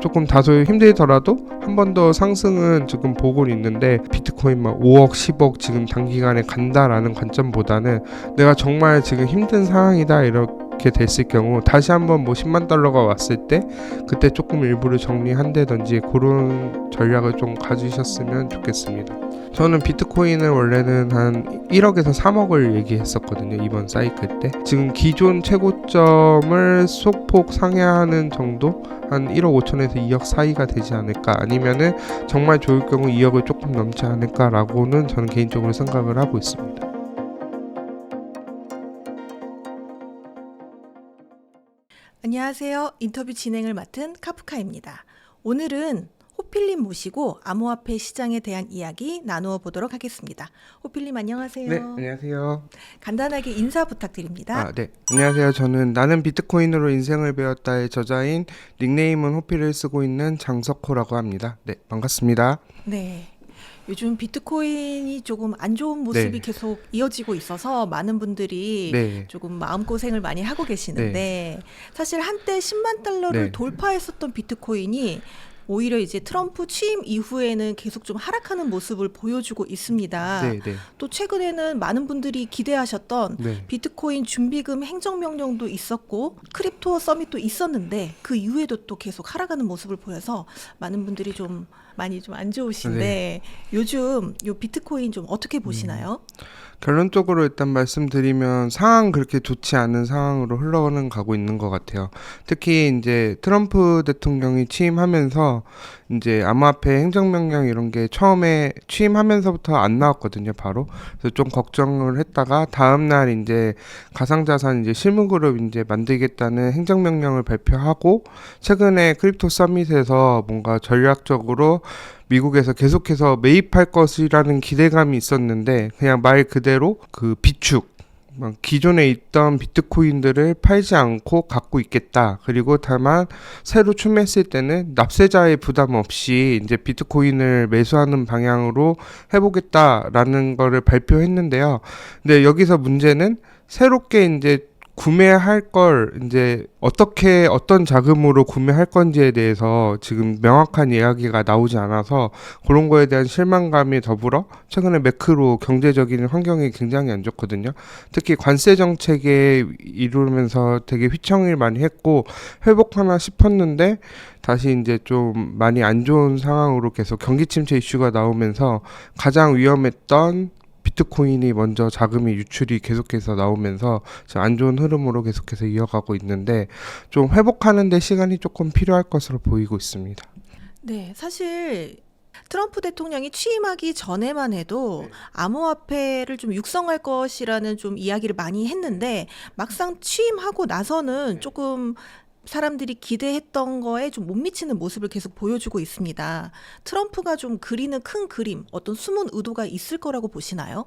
조금 다소 힘들더라도 한 번 더 상승은 지금 보고 있는데, 비트코인 막 5억 10억 지금 단기간에 간다라는 관점보다는 내가 정말 지금 힘든 상황이다 이렇게 됐을 경우 다시 한번 뭐 10만 달러가 왔을 때 그때 조금 일부를 정리한다든지 그런 전략을 좀 가지셨으면 좋겠습니다. 저는 비트코인을 원래는 한 1억에서 3억을 얘기했었거든요, 이번 사이클 때. 지금 기존 최고점을 소폭 상회하는 정도? 한 1억 5천에서 2억 사이가 되지 않을까, 아니면은 정말 좋을 경우 2억을 조금 넘지 않을까라고는 저는 개인적으로 생각을 하고 있습니다. 안녕하세요. 인터뷰 진행을 맡은 카프카입니다. 오늘은 호필님 모시고 암호화폐 시장에 대한 이야기 나누어 보도록 하겠습니다. 호필님 안녕하세요. 네, 안녕하세요. 간단하게 인사 부탁드립니다. 네. 안녕하세요. 저는 나는 비트코인으로 인생을 배웠다의 저자인, 닉네임은 호피를 쓰고 있는 장석호라고 합니다. 네, 반갑습니다. 네. 요즘 비트코인이 조금 안 좋은 모습이 계속 이어지고 있어서 많은 분들이 조금 마음고생을 많이 하고 계시는데, 사실 한때 10만 달러를 돌파했었던 비트코인이 오히려 이제 트럼프 취임 이후에는 계속 좀 하락하는 모습을 보여주고 있습니다. 또 최근에는 많은 분들이 기대하셨던 비트코인 준비금 행정명령도 있었고 크립토 서밋도 있었는데 그 이후에도 또 계속 하락하는 모습을 보여서 많은 분들이 좀 많이 좀 안 좋으신데, 요즘 요 비트코인 좀 어떻게 보시나요? 결론적으로 일단 말씀드리면 상황 그렇게 좋지 않은 상황으로 흘러가는 가고 있는 것 같아요. 특히 이제 트럼프 대통령이 취임하면서 이제 암호화폐 행정명령 이런 게 처음에 취임하면서부터 안 나왔거든요, 바로. 그래서 좀 걱정을 했다가 다음날 이제 가상자산 이제 실무그룹 이제 만들겠다는 행정명령을 발표하고, 최근에 크립토 서밋에서 뭔가 전략적으로 미국에서 계속해서 매입할 것이라는 기대감이 있었는데, 그냥 말 그대로 그 비축, 기존에 있던 비트코인들을 팔지 않고 갖고 있겠다. 그리고 다만 새로 추매했을 때는 납세자의 부담 없이 이제 비트코인을 매수하는 방향으로 해보겠다라는 거를 발표했는데요. 근데 여기서 문제는 새롭게 이제 구매할 걸 이제 어떻게 어떤 자금으로 구매할 건지에 대해서 지금 명확한 이야기가 나오지 않아서 그런 거에 대한 실망감이 더불어 최근에 매크로 경제적인 환경이 굉장히 안 좋거든요. 특히 관세 정책에 이루면서 되게 휘청일 많이 했고 회복하나 싶었는데 다시 이제 좀 많이 안 좋은 상황으로 계속 경기 침체 이슈가 나오면서 가장 위험했던 비트코인이 먼저 자금이 유출이 계속해서 나오면서 안 좋은 흐름으로 계속해서 이어가고 있는데, 좀 회복하는 데 시간이 조금 필요할 것으로 보이고 있습니다. 네, 사실 트럼프 대통령이 취임하기 전에만 해도 암호화폐를 좀 육성할 것이라는 좀 이야기를 많이 했는데, 막상 취임하고 나서는 조금 사람들이 기대했던 거에 좀 못 미치는 모습을 계속 보여주고 있습니다. 트럼프가 좀 그리는 큰 그림, 어떤 숨은 의도가 있을 거라고 보시나요?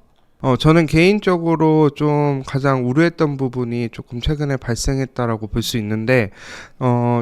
저는 개인적으로 좀 가장 우려했던 부분이 조금 최근에 발생했다라고 볼 수 있는데,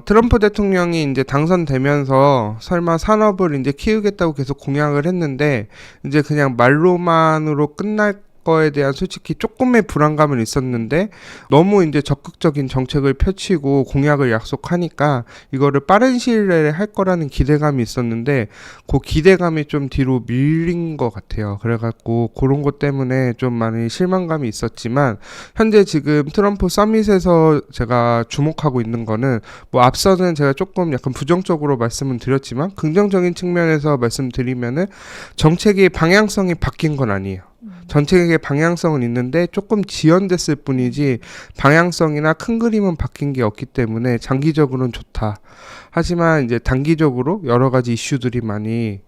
트럼프 대통령이 이제 당선되면서 설마 산업을 이제 키우겠다고 계속 공약을 했는데, 이제 그냥 말로만으로 끝날 거에 대한 솔직히 조금의 불안감은 있었는데, 너무 이제 적극적인 정책을 펼치고 공약을 약속하니까 이거를 빠른 시일 내에 할 거라는 기대감이 있었는데, 그 기대감이 좀 뒤로 밀린 것 같아요. 그래갖고 그런 것 때문에 좀 많이 실망감이 있었지만, 현재 지금 트럼프 서밋에서 제가 주목하고 있는 거는, 뭐 앞서는 제가 조금 약간 부정적으로 말씀을 드렸지만 긍정적인 측면에서 말씀드리면은 정책의 방향성이 바뀐 건 아니에요. 정책의 방향성은 있는데 조금 지연됐을 뿐이지 방향성이나 큰 그림은 바뀐 게 없기 때문에 장기적으로는 좋다. 하지만 이제 단기적으로 여러 가지 이슈들이 많이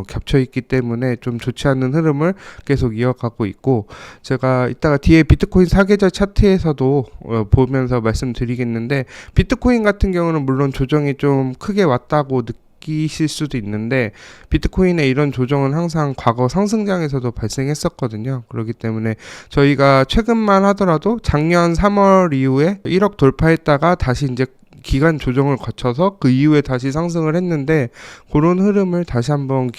겹쳐 있기 때문에 좀 좋지 않은 흐름을 계속 이어가고 있고, 제가 이따가 뒤에 비트코인 사계절 차트에서도 보면서 말씀드리겠는데, 비트코인 같은 경우는 물론 조정이 좀 크게 왔다고 느끼실 수도 있는데, 비트코인의 이런 조정은 항상 과거 상승장에서도 발생했었거든요. 그렇기 때문에 저희가 최근만 하더라도 작년 3월 이후에 1억 돌파했다가 다시 이제 기간 조정을 거쳐서 그 이후에 다시 상승을 했는데, 그런 흐름을 다시 한번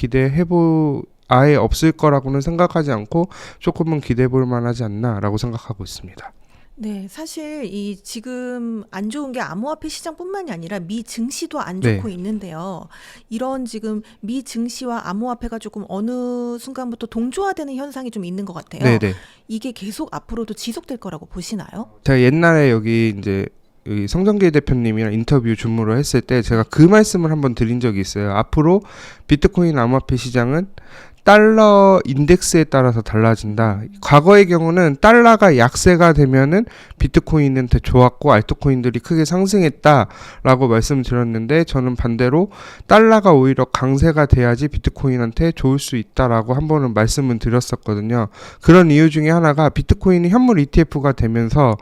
아예 없을 거라고는 생각하지 않고 조금은 기대해 볼 만하지 않나라고 생각하고 있습니다. 네, 사실 이 지금 안 좋은 게 암호화폐 시장뿐만이 아니라 미 증시도 안 네. 좋고 있는데요. 이런 지금 미 증시와 암호화폐가 조금 어느 순간부터 동조화되는 현상이 좀 있는 것 같아요. 네네. 이게 계속 앞으로도 지속될 거라고 보시나요? 제가 옛날에 여기 이제 여기 성정길 대표님이랑 인터뷰 줌으로 했을 때 제가 그 말씀을 한번 드린 적이 있어요. 앞으로 비트코인 암호화폐 시장은 달러 인덱스에 따라서 달라진다. 과거의 경우는 달러가 약세가 되면은 비트코인한테 좋았고 알트코인들이 크게 상승했다라고 말씀드렸는데, 저는 반대로 달러가 오히려 강세가 돼야지 비트코인한테 좋을 수 있다라고 한 번은 말씀을 드렸었거든요. 그런 이유 중에 하나가 비트코인이 현물 ETF가 되면서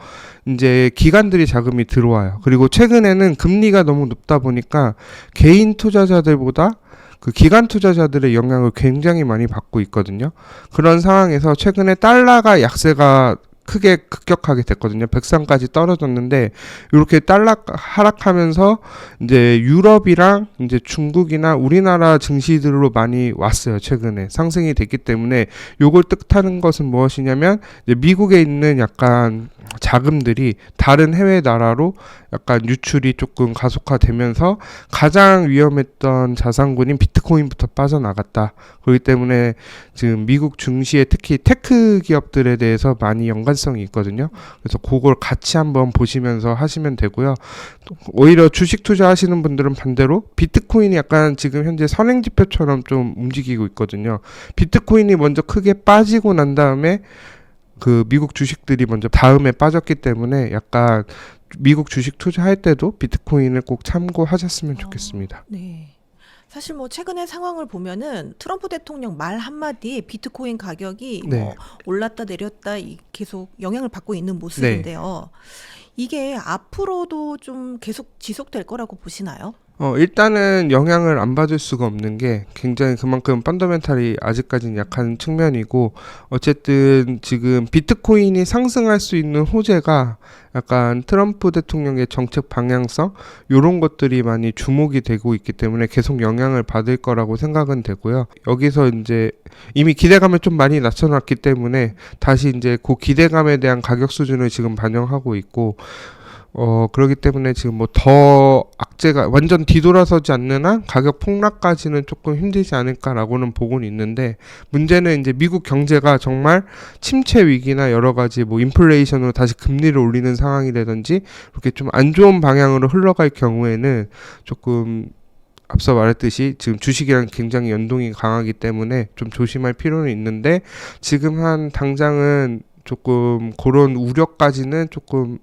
이제 기관들이 자금이 들어와요. 그리고 최근에는 금리가 너무 높다 보니까 개인 투자자들보다 그 기관 투자자들의 영향을 굉장히 많이 받고 있거든요. 그런 상황에서 최근에 달러가 약세가 크게 급격하게 됐거든요. 103까지 떨어졌는데, 이렇게 달러 하락하면서 이제 유럽이랑 이제 중국이나 우리나라 증시들로 많이 왔어요. 최근에 상승이 됐기 때문에 요걸 뜻하는 것은 무엇이냐면, 이제 미국에 있는 약간 자금들이 다른 해외 나라로 약간 유출이 조금 가속화되면서 가장 위험했던 자산군인 비트코인부터 빠져나갔다. 그렇기 때문에 지금 미국 증시에 특히 테크 기업들에 대해서 많이 연관성이 있거든요. 그래서 그걸 같이 한번 보시면서 하시면 되고요. 오히려 주식 투자하시는 분들은 반대로 비트코인이 약간 지금 현재 선행지표처럼 좀 움직이고 있거든요. 비트코인이 먼저 크게 빠지고 난 다음에 그 미국 주식들이 먼저 다음에 빠졌기 때문에 약간 미국 주식 투자할 때도 비트코인을 꼭 참고하셨으면 좋겠습니다. 네. 사실 뭐 최근의 상황을 보면은 트럼프 대통령 말 한마디에 비트코인 가격이 네. 뭐 올랐다 내렸다 계속 영향을 받고 있는 모습인데요. 이게 앞으로도 좀 계속 지속될 거라고 보시나요? 일단은 영향을 안 받을 수가 없는 게 굉장히 그만큼 펀더멘탈이 아직까지는 약한 측면이고, 어쨌든 지금 비트코인이 상승할 수 있는 호재가 약간 트럼프 대통령의 정책 방향성 요런 것들이 많이 주목이 되고 있기 때문에 계속 영향을 받을 거라고 생각은 되고요. 여기서 이제 이미 기대감을 좀 많이 낮춰놨기 때문에 다시 이제 그 기대감에 대한 가격 수준을 지금 반영하고 있고, 그렇기 때문에 지금 뭐 더 악재가 완전 뒤돌아서지 않는 한 가격 폭락까지는 조금 힘들지 않을까라고는 보고는 있는데, 문제는 이제 미국 경제가 정말 침체 위기나 여러 가지 뭐 인플레이션으로 다시 금리를 올리는 상황이라든지 이렇게 좀 안 좋은 방향으로 흘러갈 경우에는 조금 앞서 말했듯이 지금 주식이랑 굉장히 연동이 강하기 때문에 좀 조심할 필요는 있는데, 지금 한 당장은 조금 그런 우려까지는 조금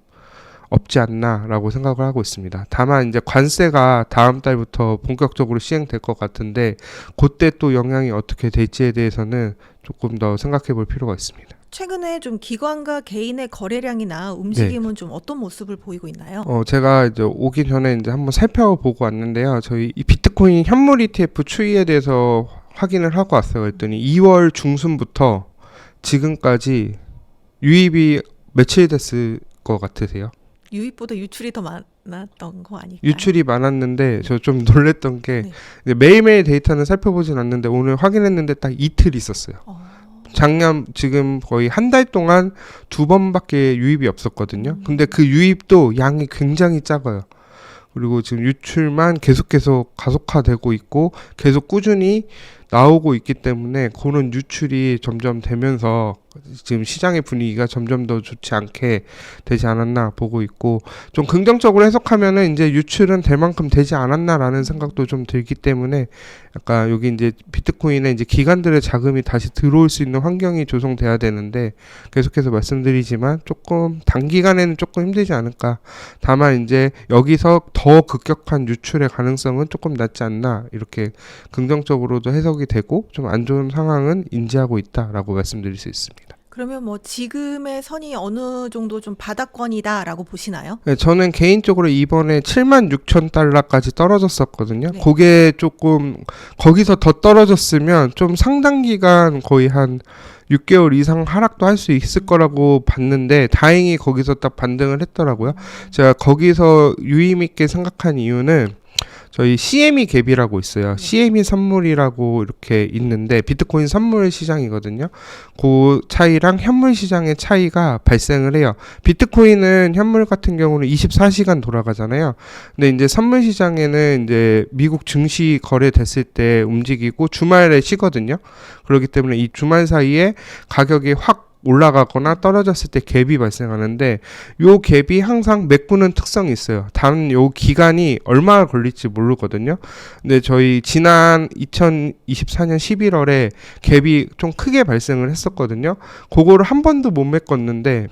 없지 않나라고 생각을 하고 있습니다. 다만 이제 관세가 다음 달부터 본격적으로 시행될 것 같은데, 그때 또 영향이 어떻게 될지에 대해서는 조금 더 생각해 볼 필요가 있습니다. 최근에 좀 기관과 개인의 거래량이나 움직임은 좀 어떤 모습을 보이고 있나요? 제가 이제 오기 전에 이제 한번 살펴보고 왔는데요. 저희 이 비트코인 현물 ETF 추이에 대해서 확인을 하고 왔어요. 그랬더니 2월 중순부터 지금까지 유입이 며칠 됐을 것 같으세요? 유입보다 유출이 더 많았던 거 아닐까요? 유출이 많았는데 저 좀 놀랬던 게 네. 이제 매일매일 데이터는 살펴보진 않는데 오늘 확인했는데 딱 이틀 있었어요. 작년 지금 거의 한 달 동안 2번밖에 유입이 없었거든요. 근데 그 유입도 양이 굉장히 작아요. 그리고 지금 유출만 계속 가속화되고 있고 계속 꾸준히 나오고 있기 때문에 그런 유출이 점점 되면서 지금 시장의 분위기가 점점 더 좋지 않게 되지 않았나 보고 있고, 좀 긍정적으로 해석하면은 이제 유출은 될 만큼 되지 않았나라는 생각도 좀 들기 때문에 약간 여기 이제 비트코인에 이제 기관들의 자금이 다시 들어올 수 있는 환경이 조성돼야 되는데, 계속해서 말씀드리지만 조금 단기간에는 조금 힘들지 않을까. 다만 이제 여기서 더 급격한 유출의 가능성은 조금 낮지 않나, 이렇게 긍정적으로도 해석이 되고 좀 안 좋은 상황은 인지하고 있다라고 말씀드릴 수 있습니다. 그러면 뭐 지금의 선이 어느 정도 좀 바닥권이다라고 보시나요? 네, 저는 개인적으로 이번에 76,000달러까지 떨어졌었거든요. 네. 그게 조금 거기서 더 떨어졌으면 좀 상당 기간 거의 한 6개월 이상 하락도 할 수 있을 거라고 봤는데, 다행히 거기서 딱 반등을 했더라고요. 제가 거기서 유의미있게 생각한 이유는 저희 CME 갭이라고 있어요. CME 선물이라고 이렇게 있는데 비트코인 선물 시장이거든요. 그 차이랑 현물 시장의 차이가 발생을 해요. 비트코인은 현물 같은 경우는 24시간 돌아가잖아요. 근데 이제 선물 시장에는 이제 미국 증시 거래됐을 때 움직이고 주말에 쉬거든요. 그렇기 때문에 이 주말 사이에 가격이 확 올라가거나 떨어졌을 때 갭이 발생하는데 요 갭이 항상 메꾸는 특성이 있어요. 단 요 기간이 얼마나 걸릴지 모르거든요. 근데 저희 지난 2024년 11월에 갭이 좀 크게 발생을 했었거든요. 그거를 한 번도 못 메꿨는데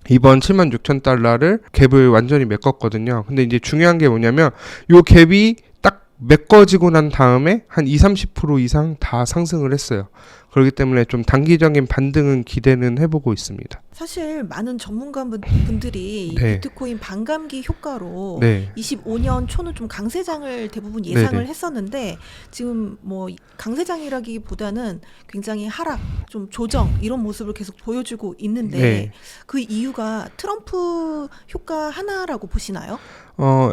이번 76,000달러를 갭을 완전히 메꿨거든요. 근데 이제 중요한 게 뭐냐면 요 갭이 딱 메꿔지고 난 다음에 한 20-30% 이상 다 상승을 했어요. 그렇기 때문에 좀 단기적인 반등은 기대는 해보고 있습니다. 사실 많은 전문가분들이 네. 비트코인 반감기 효과로 네. 25년 초는 좀 강세장을 대부분 예상을 네네. 했었는데 지금 뭐 강세장이라기보다는 굉장히 하락, 좀 조정 이런 모습을 계속 보여주고 있는데 네. 그 이유가 트럼프 효과 하나라고 보시나요?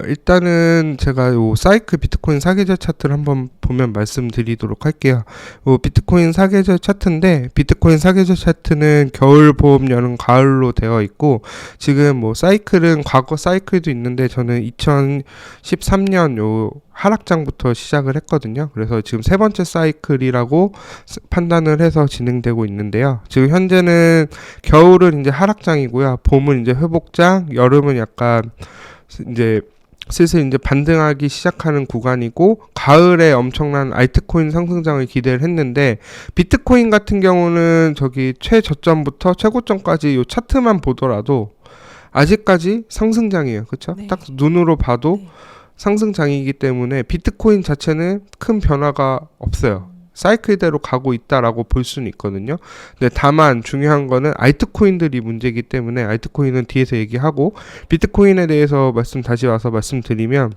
일단은 제가 요 사이클 비트코인 사계절 차트를 한번 보면 말씀드리도록 할게요. 요 비트코인 사계절 차트인데 비트코인 사계절 차트는 겨울, 봄, 여름, 가을로 되어 있고 지금 뭐 사이클은 과거 사이클도 있는데 저는 2013년 요 하락장부터 시작을 했거든요. 그래서 지금 세 번째 사이클이라고 판단을 해서 진행되고 있는데요. 지금 현재는 겨울은 이제 하락장이고요. 봄은 이제 회복장, 여름은 약간 이제 슬슬 이제 반등하기 시작하는 구간이고 가을에 엄청난 알트코인 상승장을 기대를 했는데 비트코인 같은 경우는 저기 최저점부터 최고점까지 요 차트만 보더라도 아직까지 상승장이에요. 그렇죠? 네. 딱 눈으로 봐도 네. 상승장이기 때문에 비트코인 자체는 큰 변화가 없어요. 사이클대로 가고 있다라고 볼 수는 있거든요. 근데 다만 중요한 거는 알트코인들이 문제이기 때문에 알트코인은 뒤에서 얘기하고 비트코인에 대해서 다시 와서 말씀드리면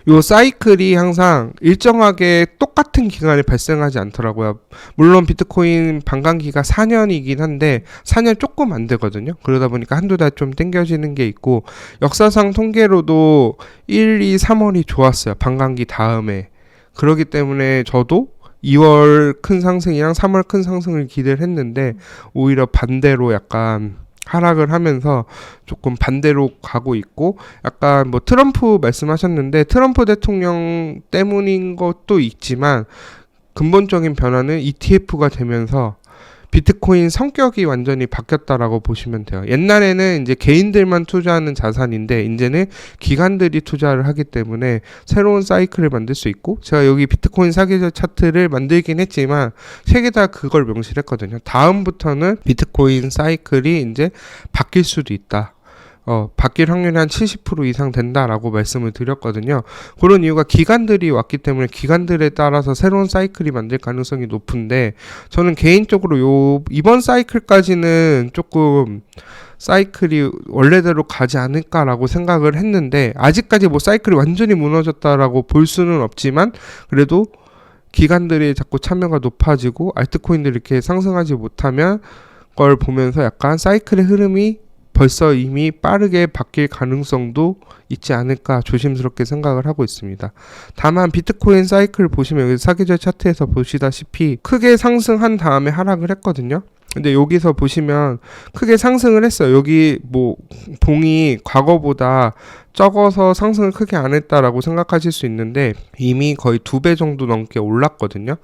요 사이클이 항상 일정하게 똑같은 기간에 발생하지 않더라고요. 물론 비트코인 반감기가 4년이긴 한데 4년 조금 안 되거든요. 그러다 보니까 한두 달 좀 땡겨지는 게 있고 역사상 통계로도 1, 2, 3월이 좋았어요. 반감기 다음에. 그렇기 때문에 저도 2월 큰 상승이랑 3월 큰 상승을 기대를 했는데 오히려 반대로 약간 하락을 하면서 조금 반대로 가고 있고 약간 뭐 트럼프 말씀하셨는데 트럼프 대통령 때문인 것도 있지만 근본적인 변화는 ETF가 되면서 비트코인 성격이 완전히 바뀌었다라고 보시면 돼요. 옛날에는 이제 개인들만 투자하는 자산인데 이제는 기관들이 투자를 하기 때문에 새로운 사이클을 만들 수 있고 제가 여기 비트코인 사계절 차트를 만들긴 했지만 세 개 다 그걸 명시했거든요. 다음부터는 비트코인 사이클이 이제 바뀔 수도 있다. 바뀔 확률이 한 70% 이상 된다라고 말씀을 드렸거든요. 그런 이유가 기관들이 왔기 때문에 기관들에 따라서 새로운 사이클이 만들 가능성이 높은데 저는 개인적으로 이번 사이클까지는 조금 사이클이 원래대로 가지 않을까라고 생각을 했는데 아직까지 뭐 사이클이 완전히 무너졌다라고 볼 수는 없지만 그래도 기관들이 자꾸 참여가 높아지고 알트코인들이 이렇게 상승하지 못하면 걸 보면서 약간 사이클의 흐름이 벌써 이미 빠르게 바뀔 가능성도 있지 않을까 조심스럽게 생각을 하고 있습니다. 다만 비트코인 사이클 보시면 여기 사계절 차트에서 보시다시피 크게 상승한 다음에 하락을 했거든요. 근데 여기서 보시면 크게 상승을 했어요. 여기 뭐 봉이 과거보다 적어서 상승을 크게 안 했다라고 생각하실 수 있는데 이미 거의 2배 정도 넘게 올랐거든요.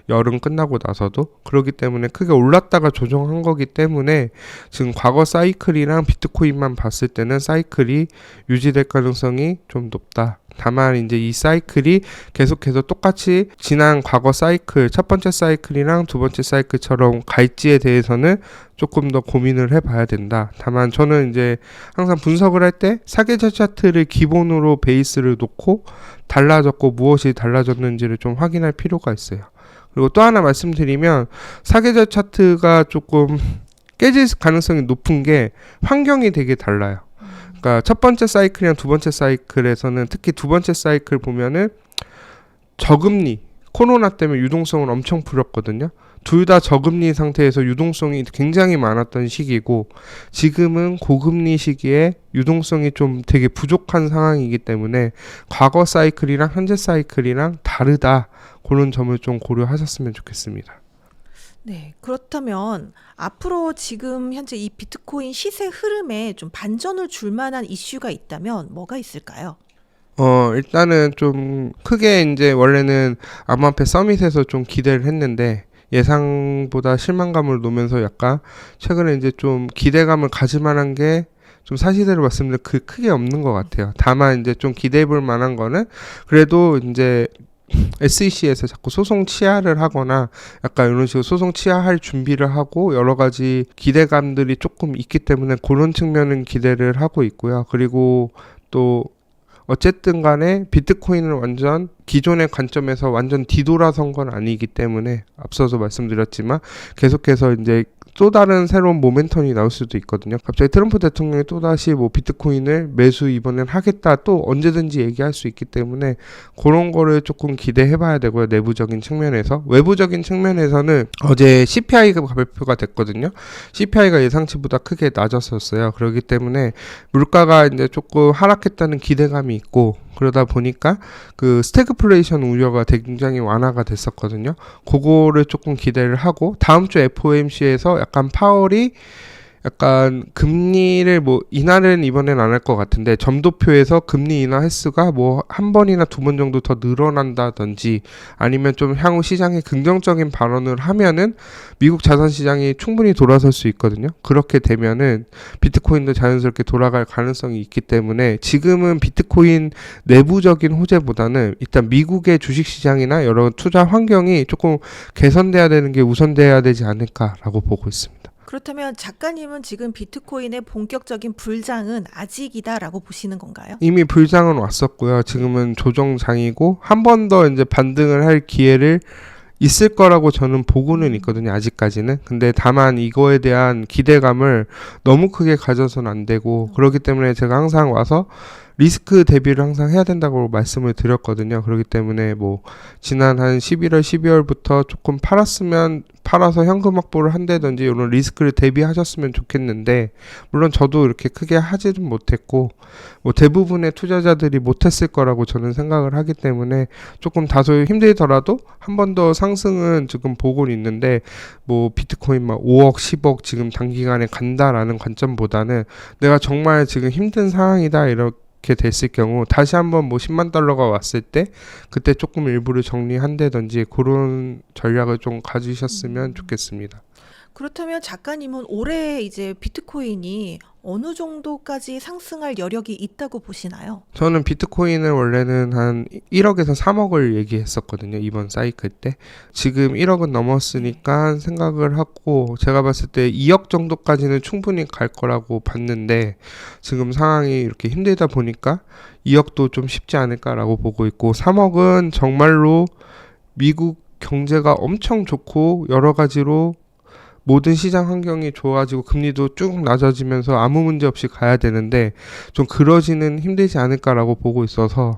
여름 끝나고 나서도. 그렇기 때문에 크게 올랐다가 조정한 거기 때문에 지금 과거 사이클이랑 비트코인만 봤을 때는 사이클이 유지될 가능성이 좀 높다. 다만 이제 이 사이클이 계속해서 똑같이 지난 과거 사이클 첫 번째 사이클이랑 두 번째 사이클처럼 갈지에 대해서는 조금 더 고민을 해봐야 된다. 다만 저는 이제 항상 분석을 할 때 사계절 차트를 기본으로 베이스를 놓고 달라졌고 무엇이 달라졌는지를 좀 확인할 필요가 있어요. 그리고 또 하나 말씀드리면 사계절 차트가 조금 깨질 가능성이 높은 게 환경이 되게 달라요. 그러니까 첫 번째 사이클이랑 두 번째 사이클에서는 특히 두 번째 사이클 보면은 저금리 코로나 때문에 유동성을 엄청 부렸거든요. 둘 다 저금리 상태에서 유동성이 굉장히 많았던 시기고 지금은 고금리 시기에 유동성이 좀 되게 부족한 상황이기 때문에 과거 사이클이랑 현재 사이클이랑 다르다. 그런 점을 좀 고려하셨으면 좋겠습니다. 네, 그렇다면 앞으로 지금 현재 이 비트코인 시세 흐름에 좀 반전을 줄 만한 이슈가 있다면 뭐가 있을까요? 일단은 좀 크게 이제 원래는 암호화폐 서밋에서 좀 기대를 했는데 예상보다 실망감을 놓으면서 약간 최근에 이제 좀 기대감을 가질 만한 게 좀 사실대로 말씀드리면 그 크게 없는 것 같아요. 다만 이제 좀 기대해 볼 만한 거는 그래도 이제 SEC에서 자꾸 소송 취하를 하거나 약간 이런 식으로 소송 취하할 준비를 하고 여러 가지 기대감들이 조금 있기 때문에 그런 측면은 기대를 하고 있고요. 그리고 또 어쨌든 간에 비트코인을 완전 기존의 관점에서 완전 뒤돌아선 건 아니기 때문에 앞서서 말씀드렸지만 계속해서 이제 또 다른 새로운 모멘텀이 나올 수도 있거든요. 갑자기 트럼프 대통령이 또다시 뭐 비트코인을 매수 이번엔 하겠다 또 언제든지 얘기할 수 있기 때문에 그런 거를 조금 기대해 봐야 되고요. 내부적인 측면에서. 외부적인 측면에서는 어제 CPI가 발표가 됐거든요. CPI가 예상치보다 크게 낮았었어요. 그렇기 때문에 물가가 이제 조금 하락했다는 기대감이 있고 그러다 보니까 그 스태그플레이션 우려가 굉장히 완화가 됐었거든요. 그거를 조금 기대를 하고 다음 주 FOMC에서 약간 파월이 약간 금리를 뭐 인하는 이번엔 안 할 것 같은데 점도표에서 금리 인하 횟수가 뭐 한 번이나 두 번 정도 더 늘어난다든지 아니면 좀 향후 시장에 긍정적인 발언을 하면은 미국 자산 시장이 충분히 돌아설 수 있거든요. 그렇게 되면은 비트코인도 자연스럽게 돌아갈 가능성이 있기 때문에 지금은 비트코인 내부적인 호재보다는 일단 미국의 주식 시장이나 여러 투자 환경이 조금 개선돼야 되는 게 우선돼야 되지 않을까라고 보고 있습니다. 그렇다면 작가님은 지금 비트코인의 본격적인 불장은 아직이다라고 보시는 건가요? 이미 불장은 왔었고요. 지금은 조정장이고 한 번 더 이제 반등을 할 기회를 있을 거라고 저는 보고는 있거든요. 아직까지는. 근데 다만 이거에 대한 기대감을 너무 크게 가져서는 안 되고 그렇기 때문에 제가 항상 와서 리스크 대비를 항상 해야 된다고 말씀을 드렸거든요. 그렇기 때문에 뭐 지난 한 11월, 12월부터 조금 팔아서 현금 확보를 한다든지 이런 리스크를 대비하셨으면 좋겠는데 물론 저도 이렇게 크게 하지는 못했고 뭐 대부분의 투자자들이 못했을 거라고 저는 생각을 하기 때문에 조금 다소 힘들더라도 한 번 더 상승은 지금 보고 있는데 뭐 비트코인 막 5억, 10억 지금 단기간에 간다라는 관점보다는 내가 정말 지금 힘든 상황이다 이렇게 됐을 경우 다시 한번 뭐 10만 달러가 왔을 때 그때 조금 일부를 정리한다든지 그런 전략을 좀 가지셨으면 좋겠습니다. 그렇다면 작가님은 올해 이제 비트코인이 어느 정도까지 상승할 여력이 있다고 보시나요? 저는 비트코인을 원래는 한 1억에서 3억을 얘기했었거든요. 이번 사이클 때. 지금 1억은 넘었으니까 생각을 하고 제가 봤을 때 2억 정도까지는 충분히 갈 거라고 봤는데 지금 상황이 이렇게 힘들다 보니까 2억도 좀 쉽지 않을까라고 보고 있고 3억은 정말로 미국 경제가 엄청 좋고 여러 가지로 모든 시장 환경이 좋아지고 금리도 쭉 낮아지면서 아무 문제 없이 가야 되는데 좀 그러지는 힘들지 않을까라고 보고 있어서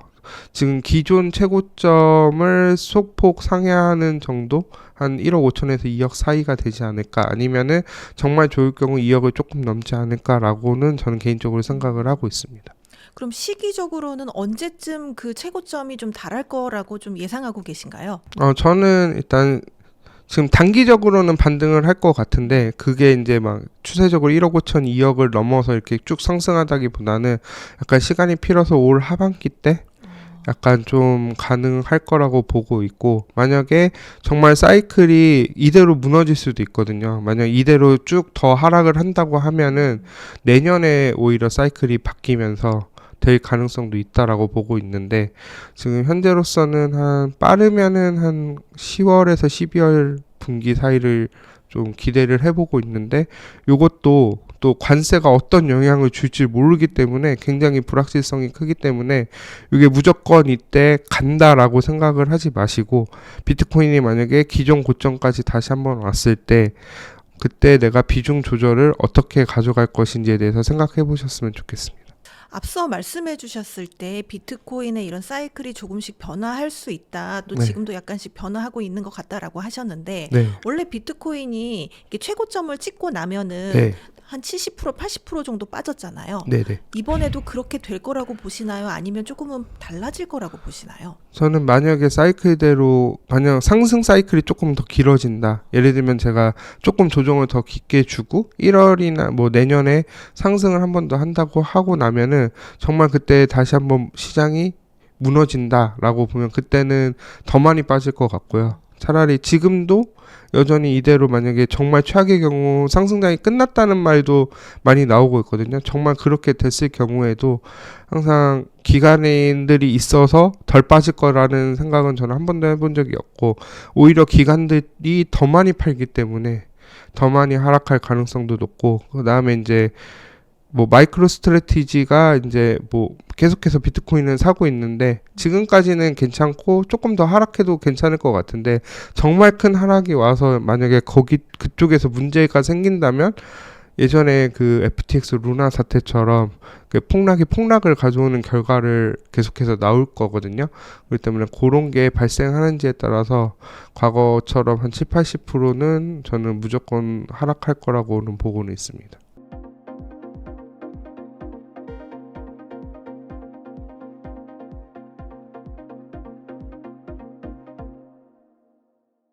지금 기존 최고점을 소폭 상회하는 정도 한 1억 5천에서 2억 사이가 되지 않을까 아니면은 정말 좋을 경우 2억을 조금 넘지 않을까라고는 저는 개인적으로 생각을 하고 있습니다. 그럼 시기적으로는 언제쯤 그 최고점이 좀 달할 거라고 좀 예상하고 계신가요? 저는 일단 지금 단기적으로는 반등을 할 것 같은데 그게 이제 막 추세적으로 1억 5천 2억을 넘어서 이렇게 쭉 상승하다기보다는 약간 시간이 필요해서 올 하반기 때 약간 좀 가능할 거라고 보고 있고 만약에 정말 사이클이 이대로 무너질 수도 있거든요. 만약 이대로 쭉 더 하락을 한다고 하면은 내년에 오히려 사이클이 바뀌면서 될 가능성도 있다라고 보고 있는데 지금 현재로서는 한 빠르면은 한 10월에서 12월 분기 사이를 좀 기대를 해보고 있는데 요것도 또 관세가 어떤 영향을 줄지 모르기 때문에 굉장히 불확실성이 크기 때문에 이게 무조건 이때 간다라고 생각을 하지 마시고 비트코인이 만약에 기존 고점까지 다시 한번 왔을 때 그때 내가 비중 조절을 어떻게 가져갈 것인지에 대해서 생각해 보셨으면 좋겠습니다. 앞서 말씀해 주셨을 때 비트코인의 이런 사이클이 조금씩 변화할 수 있다. 또 네. 지금도 약간씩 변화하고 있는 것 같다라고 하셨는데 네. 원래 비트코인이 이게 최고점을 찍고 나면은 네. 한 70%, 80% 정도 빠졌잖아요. 네네. 이번에도 그렇게 될 거라고 보시나요? 아니면 조금은 달라질 거라고 보시나요? 저는 만약에 사이클대로 만약 상승 사이클이 조금 더 길어진다. 예를 들면 제가 조금 조정을 더 깊게 주고 1월이나 뭐 내년에 상승을 한 번 더 한다고 하고 나면은 정말 그때 다시 한번 시장이 무너진다라고 보면 그때는 더 많이 빠질 것 같고요. 차라리 지금도 여전히 이대로 만약에 정말 최악의 경우 상승장이 끝났다는 말도 많이 나오고 있거든요. 정말 그렇게 됐을 경우에도 항상 기관인들이 있어서 덜 빠질 거라는 생각은 저는 한 번도 해본 적이 없고 오히려 기관들이 더 많이 팔기 때문에 더 많이 하락할 가능성도 높고 그 다음에 이제 뭐 마이크로 스트래티지가 이제 뭐 계속해서 비트코인을 사고 있는데 지금까지는 괜찮고 조금 더 하락해도 괜찮을 것 같은데 정말 큰 하락이 와서 만약에 거기 그쪽에서 문제가 생긴다면 예전에 그 FTX 루나 사태처럼 그 폭락을 가져오는 결과를 계속해서 나올 거거든요. 그렇기 때문에 그런 게 발생하는지에 따라서 과거처럼 한 7, 80%는 저는 무조건 하락할 거라고는 보고는 있습니다.